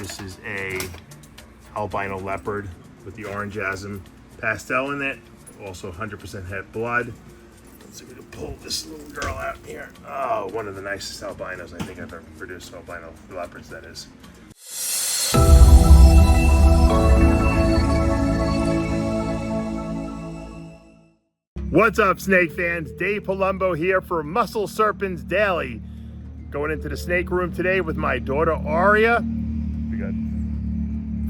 This is a albino leopard with the orange asm pastel in it. Also 100% het blood. Let's see if we can pull this little girl out here. Oh, one of the nicest albinos I think I've ever produced. Albino leopards, that is. What's up, snake fans? Dave Palumbo here for Muscle Serpents Daily. Going into the snake room today with my daughter Aria. We got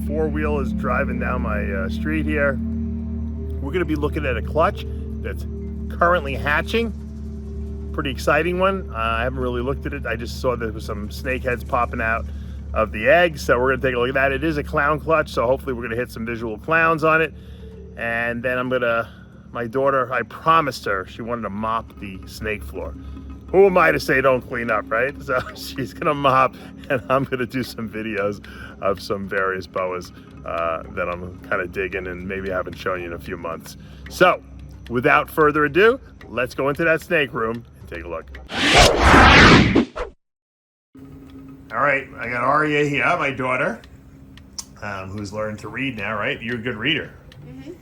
four-wheelers driving down my street here. We're going to be looking at a clutch that's currently hatching. Pretty exciting one. I haven't really looked at it. I just saw there was some snake heads popping out of the eggs, so we're going to take a look at that. It is a clown clutch, so hopefully we're going to hit some visual clowns on it. And then I'm going to, my daughter, I promised her she wanted to mop the snake floor. Who am I to say don't clean up, right? So she's gonna mop, and I'm gonna do some videos of some various boas that I'm kind of digging and maybe I haven't shown you in a few months. So without further ado, let's go into that snake room and take a look. All right, I got Aria here, my daughter, who's learned to read now, right? You're a good reader. Mm-hmm.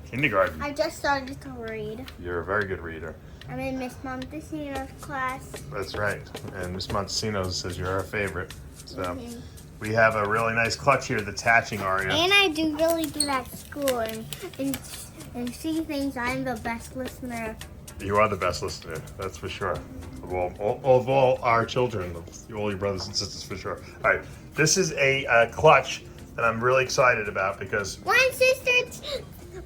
Kindergarten. I just started to read. You're a very good reader. I'm in Miss Montesino's class. That's right. And Miss Montesino says you're her favorite. So we have a really nice clutch here that's hatching, Aria. And I do really good at school and see things. I'm the best listener. You are the best listener, that's for sure. Of all our children, all your brothers and sisters, for sure. All right, this is a clutch that I'm really excited about because... One sister,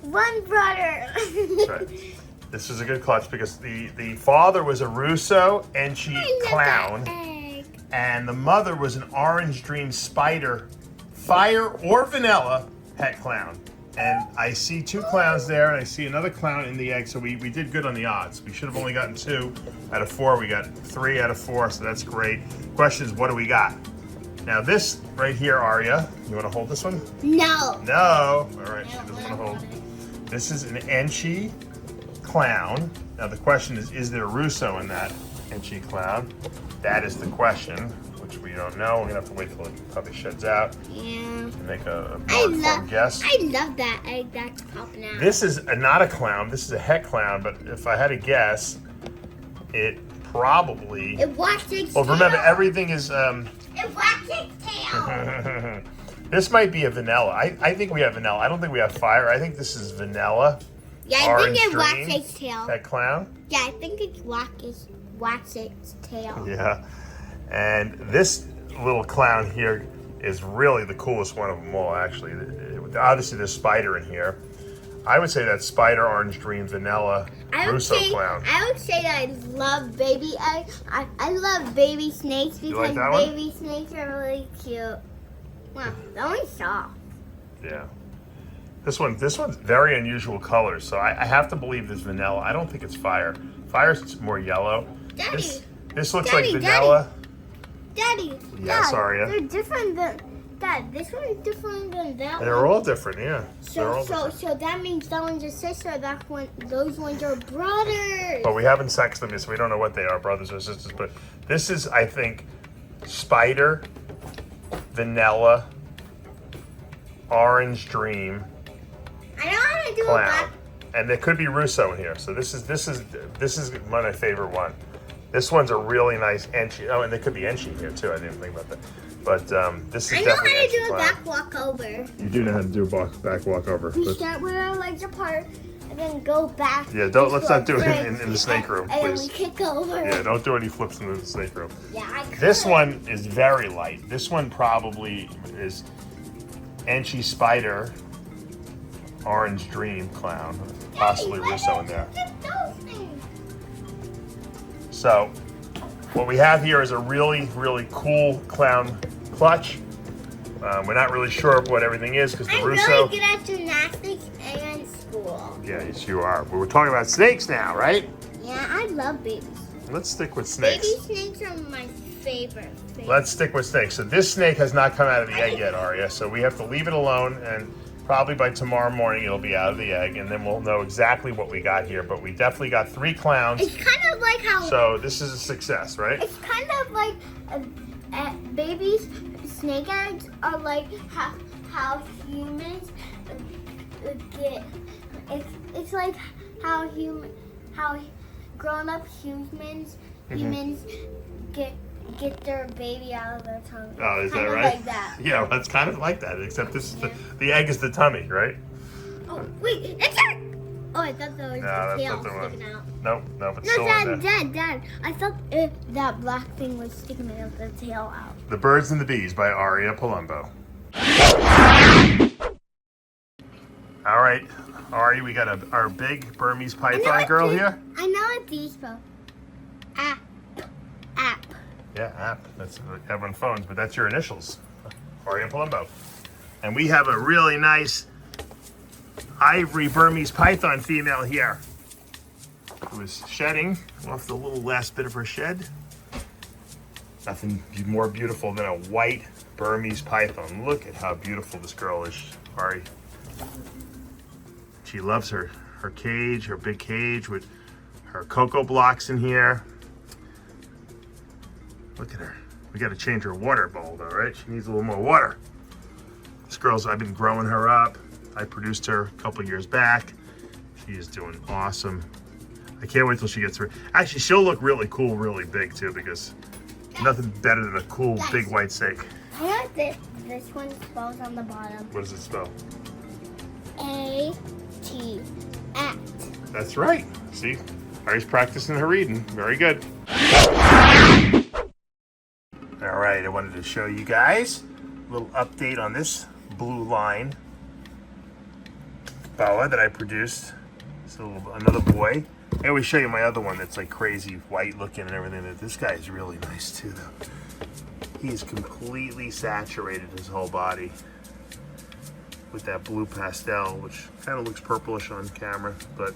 one brother. That's right. This is a good clutch because the father was a Russo Enchi Clown, and the mother was an Orange Dream Spider, fire or vanilla het clown. And I see two clowns there, and I see another clown in the egg, so we did good on the odds. We should have only gotten 2 out of 4. We got 3 out of 4, so that's great. Question is, what do we got? Now this right here, Aria, you want to hold this one? No. No. All right, she doesn't want to hold. This is an Enchi Clown. Now the question is there Russo in that Enchi Clown? That is the question, which we don't know. We're gonna have to wait till it probably sheds out. Yeah. And make a more informed guess. I love that egg that's popping out. This is not a clown. This is a het clown. But if I had to guess, it probably. It wagged its tail. Well, remember everything is. It wagged its tail. This might be a vanilla. I think we have vanilla. I don't think we have fire. I think this is vanilla. Yeah, I think it wags its tail. That clown? Yeah, I think it wags its tail. Yeah. And this little clown here is really the coolest one of them all, actually. Obviously, there's spider in here. I would say that's spider, orange dream, vanilla, Russo clown. I would say that I love baby eggs. I love baby snakes because baby snakes are really cute. Wow, that one's soft. Yeah. This one's very unusual colors, so I have to believe this vanilla. I don't think it's fire. Fire's more yellow. Daddy, this looks like vanilla. Daddy. Yes, Aria. They're different than Dad. This one's different than that one. They're all different, yeah. So that means that one's a sister. Those ones are brothers. But we haven't sexed them yet, so we don't know what they are, brothers or sisters. But this is, I think, spider, vanilla, orange dream. I know how to do clown. And there could be Russo in here. So this is one of my favorite one. This one's a really nice Enchi. Oh, and there could be Enchi in here too. I didn't think about that. But this is definitely I know how to do a clown. back walk over. You do know how to do a back walk over. We start with our legs apart and then go back. Yeah, let's not do it in the snake room, please. And we kick over. Yeah, don't do any flips in the snake room. Yeah, I could. This one is very light. This one probably is Enchi Spider, Orange Dream Clown, possibly Russo in there. So, what we have here is a really, really cool clown clutch. We're not really sure of what everything is because the Russo. I'm really good at gymnastics and school. Yeah, yes, you are. But we're talking about snakes now, right? Yeah, I love babies. Let's stick with snakes. Baby snakes are my favorite. Let's stick with snakes. So this snake has not come out of the egg yet, Aria. So we have to leave it alone, and probably by tomorrow morning it'll be out of the egg, and then we'll know exactly what we got here. But we definitely got 3 clowns. It's kind of like how. So this is a success, right? It's kind of like babies snake eggs are like how humans get. It's like how grown-up humans get their baby out of their tummy. Oh, is that kind of right? Like that. Yeah, well, it's kind of like that, except this is the egg is the tummy, right? Oh wait, it's a. Oh, I thought that was the tail sticking out. Nope, it's No, still in there. Dad. I thought that black thing was sticking the tail out. The Birds and the Bees by Aria Palumbo. All right, Ari, we got our big Burmese python girl here. I know what these spell. App. Yeah, app. That's what you have on phones, but that's your initials, Aria Palumbo. And we have a really nice ivory Burmese python female here, who is shedding off the little last bit of her shed. Nothing more beautiful than a white Burmese python. Look at how beautiful this girl is, Ari. She loves her cage, her big cage with her cocoa blocks in here. Look at her. We got to change her water bowl though, right? She needs a little more water. This girl's, I've been growing her up. I produced her a couple years back. She is doing awesome. I can't wait till she gets through. Actually, she'll look really cool, really big too, because nothing better than a cool, big white snake. I know what this one spells on the bottom. What does it spell? A-T. Act. That's right. See, Ari's practicing her reading. Very good. All right, I wanted to show you guys a little update on this blue line boa that I produced. It's another boy. I always show you my other one that's like crazy white looking and everything. This guy is really nice too though. He is completely saturated his whole body with that blue pastel, which kind of looks purplish on camera, but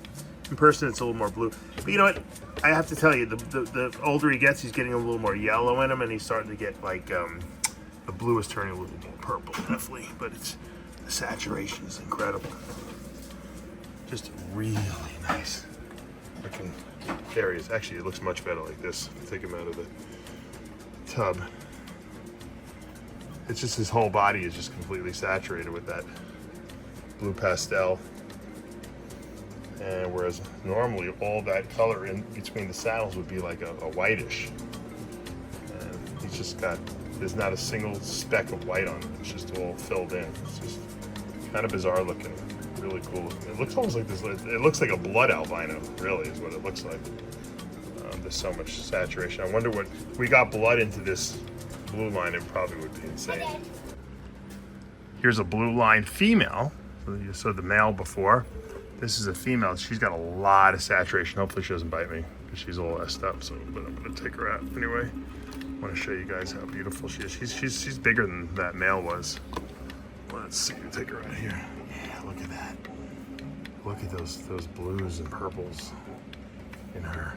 in person it's a little more blue. But you know what? I have to tell you, the older he gets, he's getting a little more yellow in him, and he's starting to get like, the blue is turning a little more purple, definitely, but the saturation is incredible. Just really nice looking. There he is. Actually, it looks much better like this. Take him out of the tub. It's just his whole body is just completely saturated with that blue pastel. And whereas normally all that color in between the saddles would be like a whitish. And he's just got, there's not a single speck of white on it. It's just all filled in. It's just kind of bizarre looking, really cool looking. It looks almost like this, it looks like a blood albino, really is what it looks like. There's so much saturation. I wonder what, if we got blood into this blue line, it probably would be insane. Okay. Here's a blue line female. So you saw the male before. This is a female. She's got a lot of saturation. Hopefully she doesn't bite me because she's all messed up. So, but I'm gonna take her out anyway. I want to show you guys how beautiful she is. She's bigger than that male was. Let's see. Take her out here. Yeah, look at that. Look at those blues and purples in her.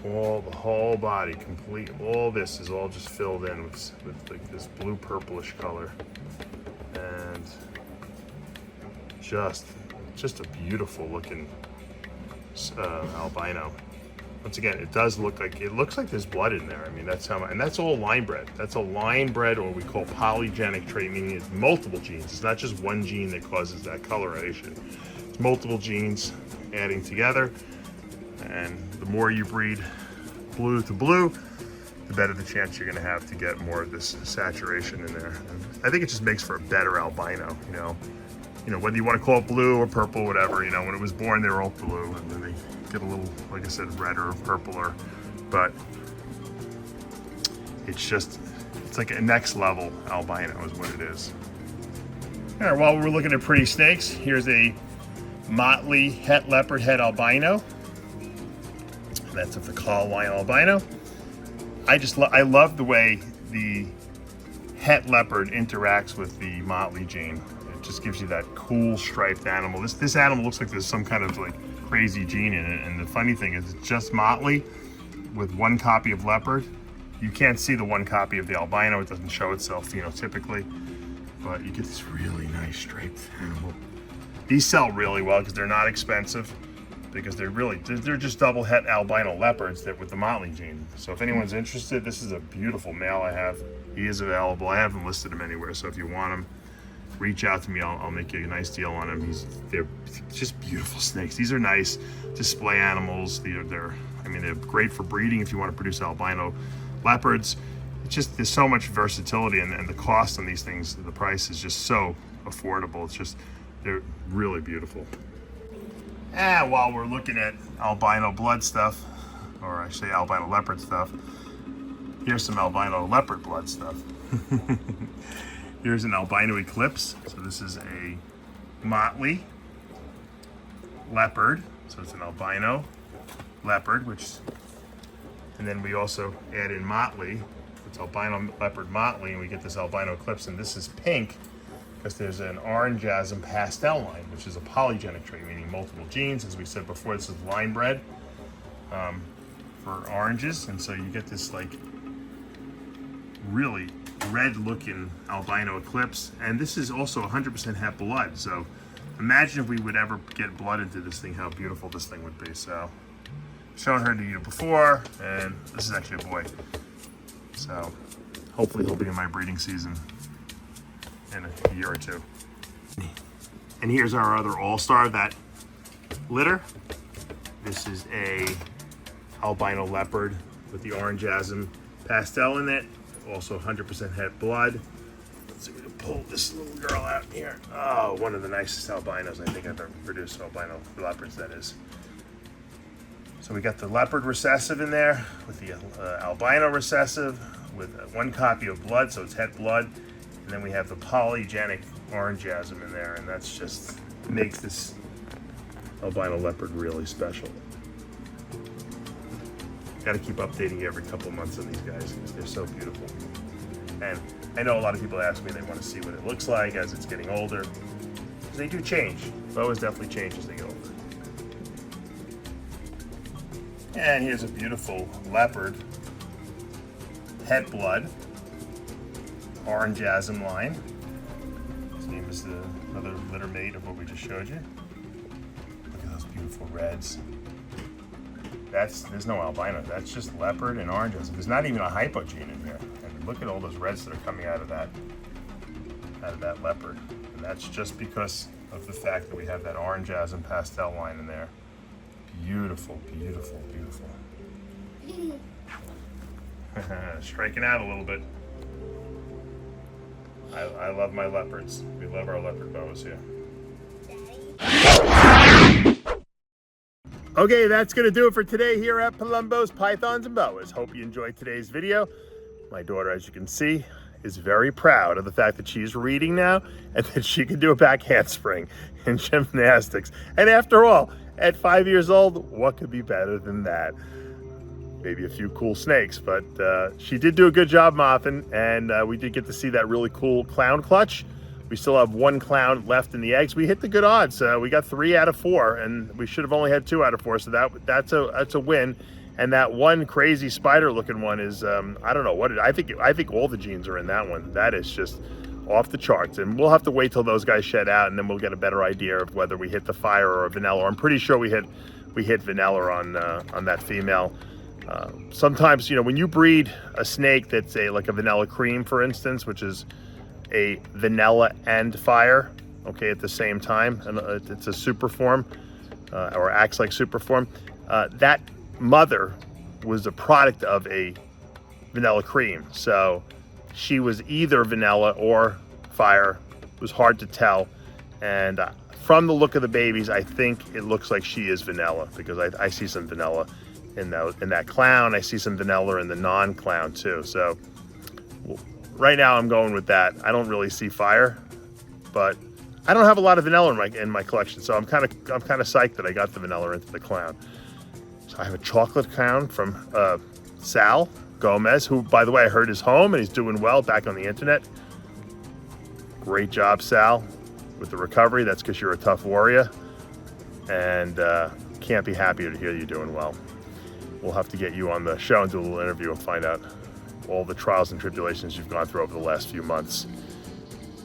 The whole body, complete. All this is all just filled in with like this blue purplish color, and just a beautiful looking albino. Once again, it does look like, it looks like there's blood in there. I mean, that's how, and that's all line bred. That's a line bred, or we call polygenic trait, meaning it's multiple genes. It's not just one gene that causes that coloration. It's multiple genes adding together, and the more you breed blue to blue, the better the chance you're gonna have to get more of this saturation in there. And I think it just makes for a better albino, you know, whether you want to call it blue or purple, whatever, when it was born, they were all blue, and then they get a little, like I said, redder or purpler, but it's like a next level albino is what it is. All right, while we're looking at pretty snakes, here's a Motley het leopard head albino. That's of the call line albino. I love the way the het leopard interacts with the Motley gene. It just gives you that cool striped animal. This animal looks like there's some kind of like crazy gene in it. And the funny thing is, it's just Motley with one copy of leopard. You can't see the one copy of the albino. It doesn't show itself, typically. But you get this really nice striped animal. These sell really well because they're not expensive. because they're just double het albino leopards that with the Motley gene. So if anyone's interested, this is a beautiful male I have. He is available. I haven't listed him anywhere, so if you want him, reach out to me. I'll make you a nice deal on him. They're just beautiful snakes. These are nice display animals. They're great for breeding if you want to produce albino leopards. It's just, there's so much versatility, and the cost on these things, the price is just so affordable. It's just, they're really beautiful. And while we're looking at albino blood stuff, or I say albino leopard stuff, here's some albino leopard blood stuff. Here's an albino eclipse. So this is a Motley leopard. So it's an albino leopard, and then we also add in Motley. It's albino leopard Motley, and we get this albino eclipse, and this is pink because there's an orangeasm pastel line, which is a polygenic trait, meaning multiple genes. As we said before, this is line bred for oranges, and so you get this like really red looking albino eclipse. And this is also 100% het blood, so imagine if we would ever get blood into this thing, how beautiful this thing would be. So I've shown her to you before, and this is actually a boy, so hopefully he'll be in my breeding season in a year or two. And here's our other all-star, that litter. This is a albino leopard with the orangeasm pastel in it, also 100% het blood. So we're gonna pull this little girl out here. Oh, one of the nicest albinos I think I've ever produced, albino leopards that is. So we got the leopard recessive in there with the albino recessive with one copy of blood, so it's het blood. And then we have the polygenic orangeasm in there, and that's just makes this albino leopard really special. Got to keep updating you every couple of months on these guys because they're so beautiful. And I know a lot of people ask me, they want to see what it looks like as it's getting older. They do change. Boas definitely change as they get older. And here's a beautiful leopard, het blood, orangeasm line. His name is another litter mate of what we just showed you. Look at those beautiful reds. There's no albino. That's just leopard and orangeasm. There's not even a hypogene in here. And look at all those reds that are coming out of that leopard. And that's just because of the fact that we have that orangeasm pastel line in there. Beautiful, beautiful, beautiful. Striking out a little bit. I love my leopards. We love our leopard boas here. Okay, that's going to do it for today here at Palumbo's Pythons and Boas. Hope you enjoyed today's video. My daughter, as you can see, is very proud of the fact that she's reading now and that she can do a back handspring in gymnastics. And after all, at 5 years old, what could be better than that? Maybe a few cool snakes, but she did do a good job mopping, and we did get to see that really cool clown clutch. We still have one clown left in the eggs. We hit the good odds. We got 3 out of 4, and we should have only had 2 out of 4, so that's a win. And that one crazy spider-looking one is I don't know what I think all the genes are in that one. That is just off the charts, and we'll have to wait till those guys shed out, and then we'll get a better idea of whether we hit the fire or a vanilla. I'm pretty sure we hit vanilla on that female. Sometimes, you know, when you breed a snake that's like a vanilla cream, for instance, which is a vanilla and fire, okay, at the same time, and it's a super form, or acts like super form, that mother was a product of a vanilla cream. So she was either vanilla or fire. It was hard to tell. And from the look of the babies, I think it looks like she is vanilla, because I see some vanilla in that clown. I see some vanilla in the non-clown too. So right now I'm going with that. I don't really see fire, but I don't have a lot of vanilla in my collection, so I'm kind of psyched that I got the vanilla into the clown. So I have a chocolate clown from Sal Gomez, who, by the way, I heard is home and he's doing well back on the internet. Great job, Sal, with the recovery. That's because you're a tough warrior, and can't be happier to hear you're doing well. We'll have to get you on the show and do a little interview and find out all the trials and tribulations you've gone through over the last few months.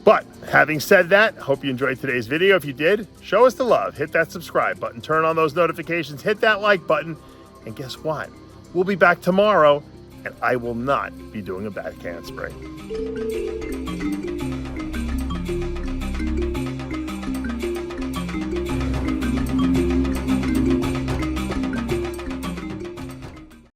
But having said that, hope you enjoyed today's video. If you did, show us the love. Hit that subscribe button, turn on those notifications, hit that like button, and guess what? We'll be back tomorrow, and I will not be doing a backhand spray.